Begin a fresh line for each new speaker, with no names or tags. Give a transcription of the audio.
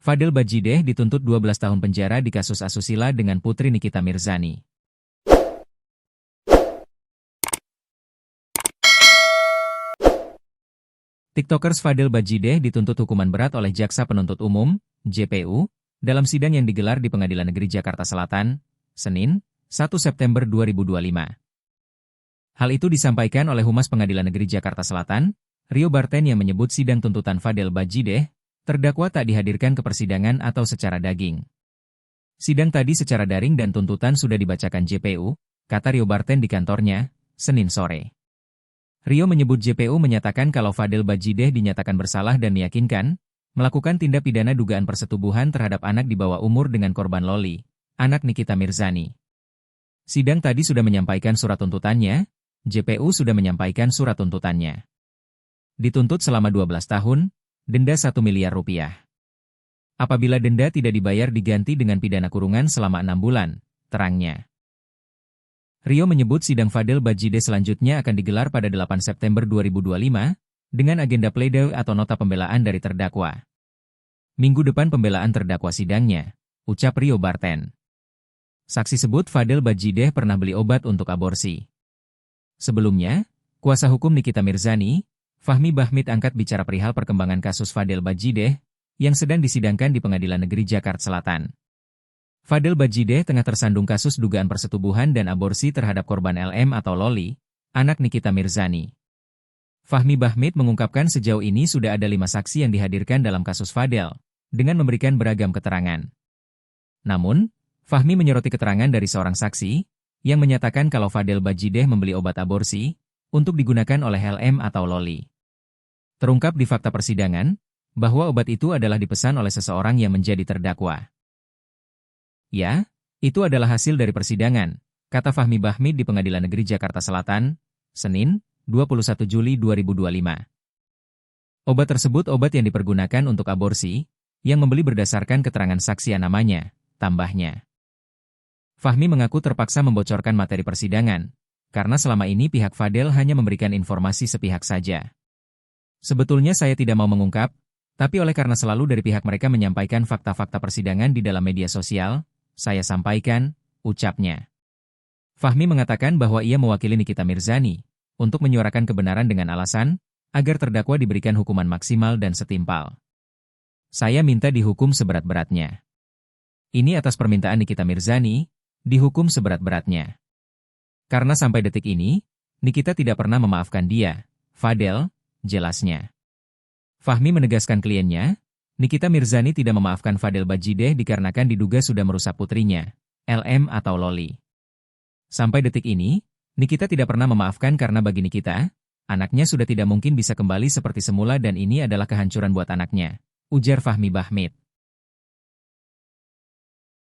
Fadel Bajideh dituntut 12 tahun penjara di kasus asusila dengan putri Nikita Mirzani. TikTokers Fadel Bajideh dituntut hukuman berat oleh Jaksa Penuntut Umum, JPU, dalam sidang yang digelar di Pengadilan Negeri Jakarta Selatan, Senin, 1 September 2025. Hal itu disampaikan oleh Humas Pengadilan Negeri Jakarta Selatan, Rio Barten, yang menyebut sidang tuntutan Fadel Bajideh, terdakwa tak dihadirkan ke persidangan atau secara daging. Sidang tadi secara daring dan tuntutan sudah dibacakan JPU, kata Rio Barten di kantornya, Senin sore. Rio menyebut JPU menyatakan kalau Fadel Bajideh dinyatakan bersalah dan meyakinkan melakukan tindak pidana dugaan persetubuhan terhadap anak di bawah umur dengan korban Loli, anak Nikita Mirzani. Sidang tadi sudah menyampaikan surat tuntutannya, JPU sudah menyampaikan surat tuntutannya. Dituntut selama 12 tahun, denda 1 miliar rupiah. Apabila denda tidak dibayar diganti dengan pidana kurungan selama 6 bulan, terangnya. Rio menyebut sidang Fadel Bajideh selanjutnya akan digelar pada 8 September 2025, dengan agenda pledoi atau nota pembelaan dari terdakwa. Minggu depan pembelaan terdakwa sidangnya, ucap Rio Barten. Saksi sebut Fadel Bajideh pernah beli obat untuk aborsi. Sebelumnya, kuasa hukum Nikita Mirzani, Fahmi Bahmid, angkat bicara perihal perkembangan kasus Fadel Bajideh, yang sedang disidangkan di Pengadilan Negeri Jakarta Selatan. Fadel Bajideh tengah tersandung kasus dugaan persetubuhan dan aborsi terhadap korban LM atau Loli, anak Nikita Mirzani. Fahmi Bahmid mengungkapkan sejauh ini sudah ada 5 saksi yang dihadirkan dalam kasus Fadel, dengan memberikan beragam keterangan. Namun, Fahmi menyoroti keterangan dari seorang saksi, yang menyatakan kalau Fadel Bajideh membeli obat aborsi, untuk digunakan oleh LM atau Loli. Terungkap di fakta persidangan, bahwa obat itu adalah dipesan oleh seseorang yang menjadi terdakwa. Ya, itu adalah hasil dari persidangan, kata Fahmi Bahmid di Pengadilan Negeri Jakarta Selatan, Senin, 21 Juli 2025. Obat tersebut obat yang dipergunakan untuk aborsi, yang membeli berdasarkan keterangan saksi yang namanya, tambahnya. Fahmi mengaku terpaksa membocorkan materi persidangan, karena selama ini pihak Fadel hanya memberikan informasi sepihak saja. Sebetulnya saya tidak mau mengungkap, tapi oleh karena selalu dari pihak mereka menyampaikan fakta-fakta persidangan di dalam media sosial, saya sampaikan, ucapnya. Fahmi mengatakan bahwa ia mewakili Nikita Mirzani untuk menyuarakan kebenaran dengan alasan agar terdakwa diberikan hukuman maksimal dan setimpal. Saya minta dihukum seberat-beratnya. Ini atas permintaan Nikita Mirzani, dihukum seberat-beratnya. Karena sampai detik ini, Nikita tidak pernah memaafkan dia, Fadel, jelasnya. Fahmi menegaskan kliennya, Nikita Mirzani tidak memaafkan Fadel Bajideh dikarenakan diduga sudah merusak putrinya, LM atau Loli. Sampai detik ini, Nikita tidak pernah memaafkan karena bagi Nikita, anaknya sudah tidak mungkin bisa kembali seperti semula dan ini adalah kehancuran buat anaknya, ujar Fahmi Bahmid.